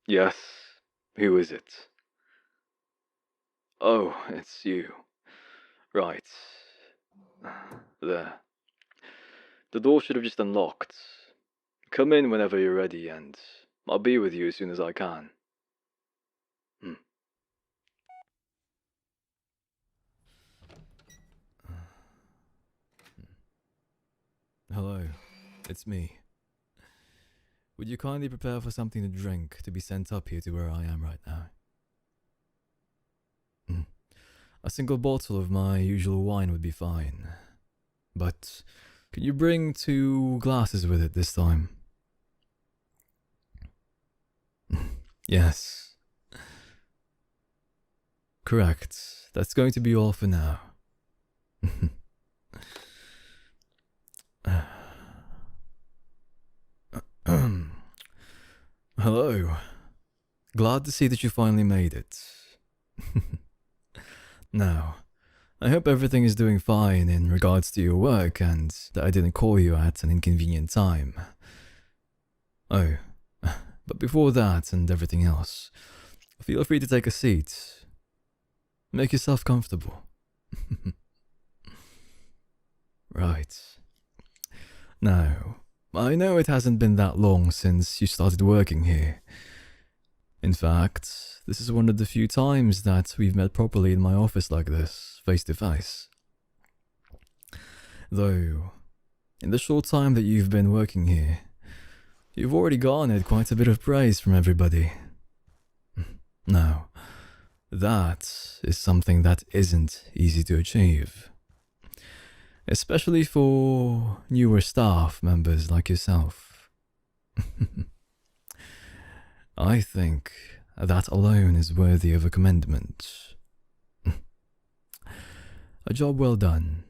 Yes, who is it? Oh, it's you. Right. There. The door should have just unlocked. Come in whenever you're ready, and I'll be with you as soon as I can. Hello, it's me. Would you kindly prepare for something to drink to be sent up here to where I am right now? A single bottle of my usual wine would be fine. But can you bring 2 glasses with it this time? Yes. Correct. That's going to be all for now. Hello. Glad to see that you finally made it. Now, I hope everything is doing fine in regards to your work and that I didn't call you at an inconvenient time. Oh, but before that and everything else, feel free to take a seat. Make yourself comfortable. Right. Now, I know it hasn't been that long since you started working here. In fact, this is one of the few times that we've met properly in my office like this, face to face. Though, in the short time that you've been working here, you've already garnered quite a bit of praise from everybody. Now, that is something that isn't easy to achieve. Especially for newer staff members like yourself. I think that alone is worthy of a commendment. A job well done.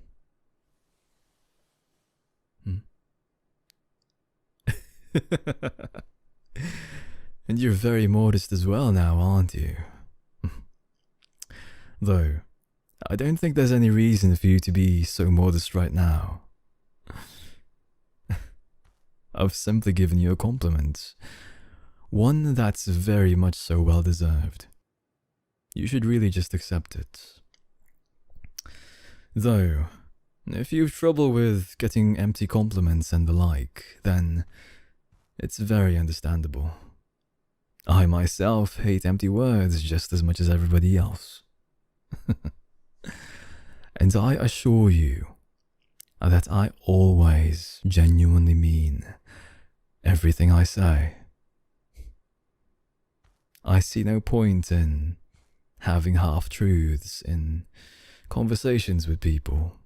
And you're very modest as well now, aren't you? Though, I don't think there's any reason for you to be so modest right now. I've simply given you a compliment. One that's very much so well deserved. You should really just accept it. Though, if you've trouble with getting empty compliments and the like, then it's very understandable. I myself hate empty words just as much as everybody else. And I assure you that I always genuinely mean everything I say. I see no point in having half-truths in conversations with people.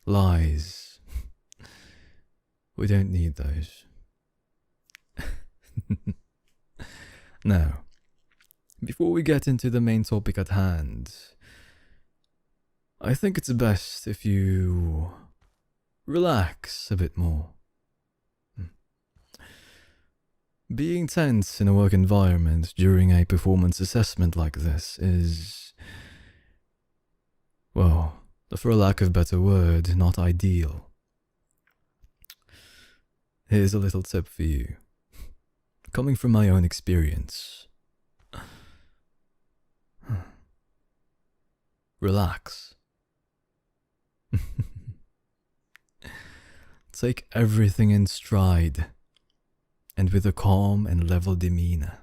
Lies. We don't need those. Now, before we get into the main topic at hand, I think it's best if you relax a bit more. Being tense in a work environment during a performance assessment like this is, well, for a lack of a better word, not ideal. Here's a little tip for you, coming from my own experience. Relax. Take everything in stride and with a calm and level demeanor.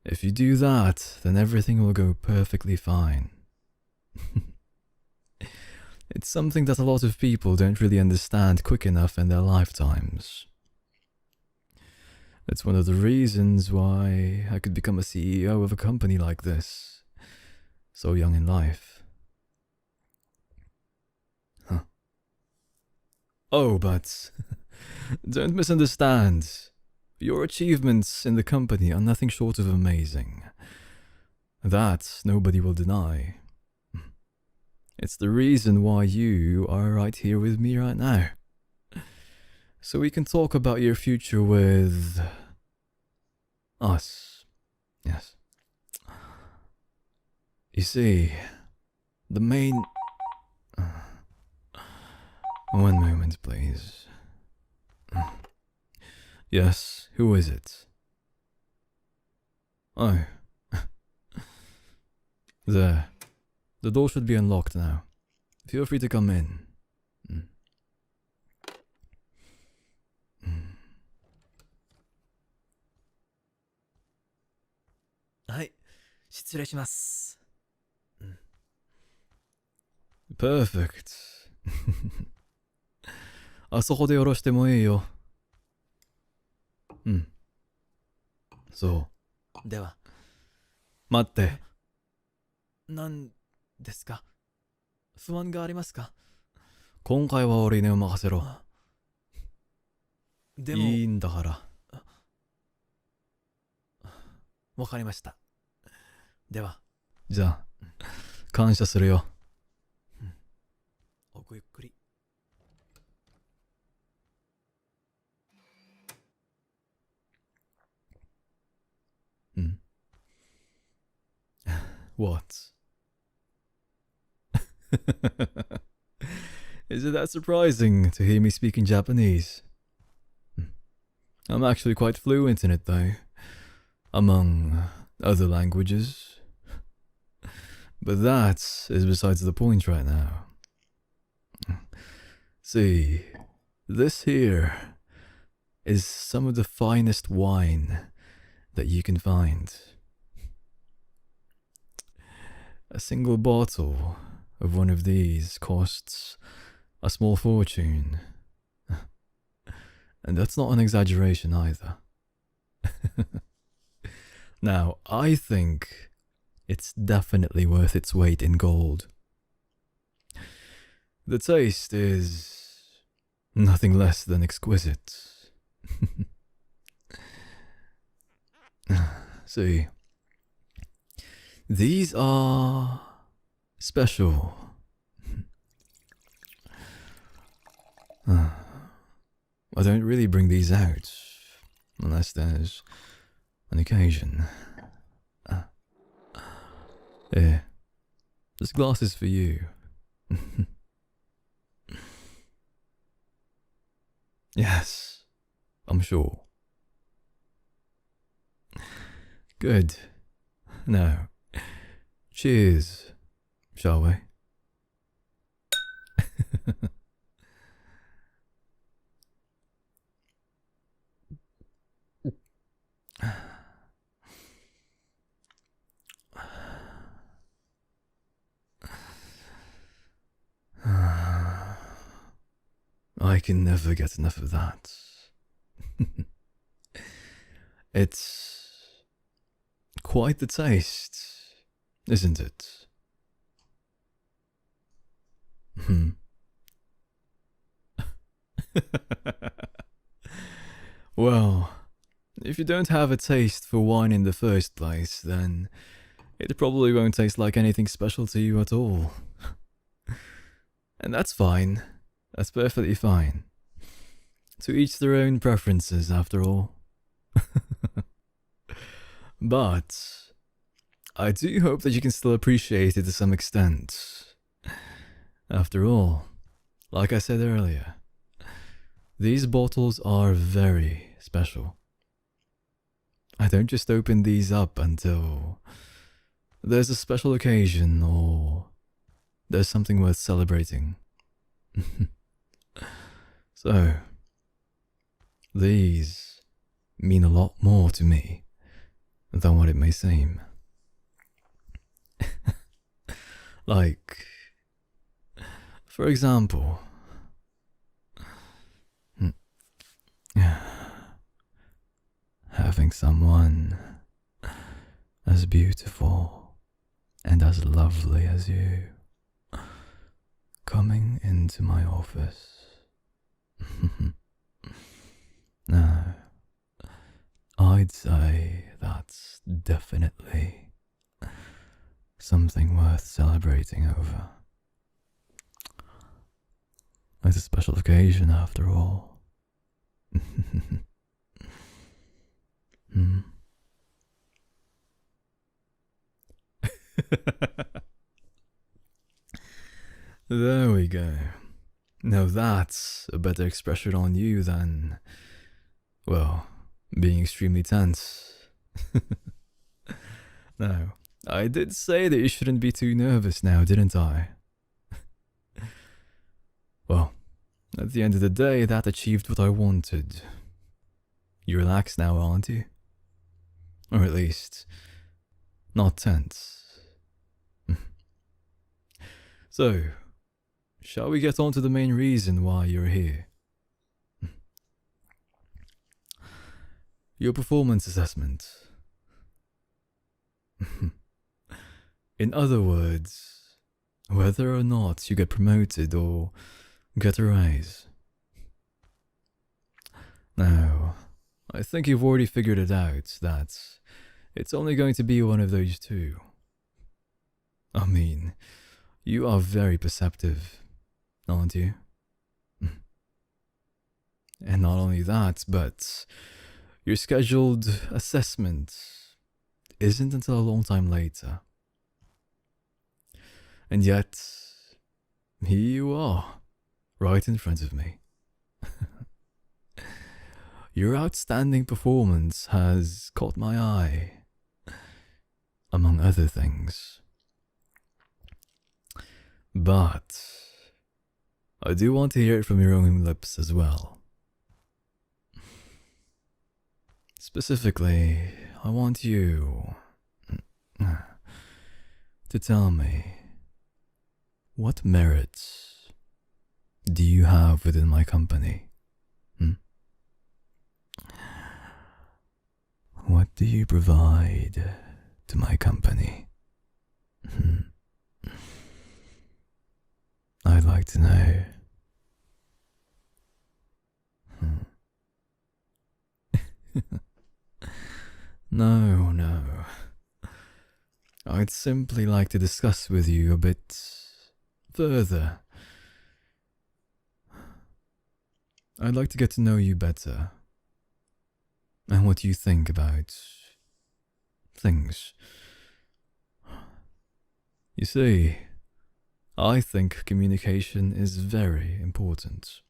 If you do that, then everything will go perfectly fine. It's something that a lot of people don't really understand quick enough in their lifetimes. It's one of the reasons why I could become a CEO of a company like this, so young in life. Oh, but don't misunderstand. Your achievements in the company are nothing short of amazing. That nobody will deny. It's the reason why you are right here with me right now. So we can talk about your future with us. Yes. You see, the main... One moment, please. Yes, who is it? Oh. There. The door should be unlocked now. Feel free to come in. Perfect. あそこで下ろしてもいいよ。そう。では。待って。何ですか？不安がありますか？今回は俺に任せろ。でも。いいんだから。わかりました。では。じゃあ、感謝するよ。おごゆっくり。What? Is it that surprising to hear me speaking Japanese? I'm actually quite fluent in it though, among other languages. But that is besides the point right now. See, this here is some of the finest wine that you can find. A single bottle of one of these costs a small fortune. And that's not an exaggeration either. Now, I think it's definitely worth its weight in gold. The taste is nothing less than exquisite. See, these are special. I don't really bring these out unless there's an occasion. Here, this glass is for you. Yes, I'm sure. Good. Now, cheers, shall we? I can never get enough of that. It's quite the taste, isn't it? Well, if you don't have a taste for wine in the first place, then it probably won't taste like anything special to you at all. And that's fine. That's perfectly fine. To each their own preferences, after all. But I do hope that you can still appreciate it to some extent. After all, like I said earlier, these bottles are very special. I don't just open these up until there's a special occasion or there's something worth celebrating. So, these mean a lot more to me than what it may seem. Like, for example, having someone as beautiful and as lovely as you coming into my office. Now, I'd say that's definitely something worth celebrating over. It's a special occasion after all. There we go. Now that's a better expression on you than, well, being extremely tense. Now, I did say that you shouldn't be too nervous now, didn't I? Well, at the end of the day, that achieved what I wanted. You relaxed now, aren't you? Or at least, not tense. So, shall we get on to the main reason why you're here? Your performance assessment. In other words, whether or not you get promoted or get a raise. Now, I think you've already figured it out that it's only going to be one of those two. I mean, you are very perceptive, aren't you? And not only that, but your scheduled assessment isn't until a long time later. And yet, here you are, right in front of me. Your outstanding performance has caught my eye, among other things. But I do want to hear it from your own lips as well. Specifically, I want you to tell me, what merits do you have within my company? What do you provide to my company? I'd like to know. No. I'd simply like to discuss with you a bit further. I'd like to get to know you better, and what you think about things. You see, I think communication is very important.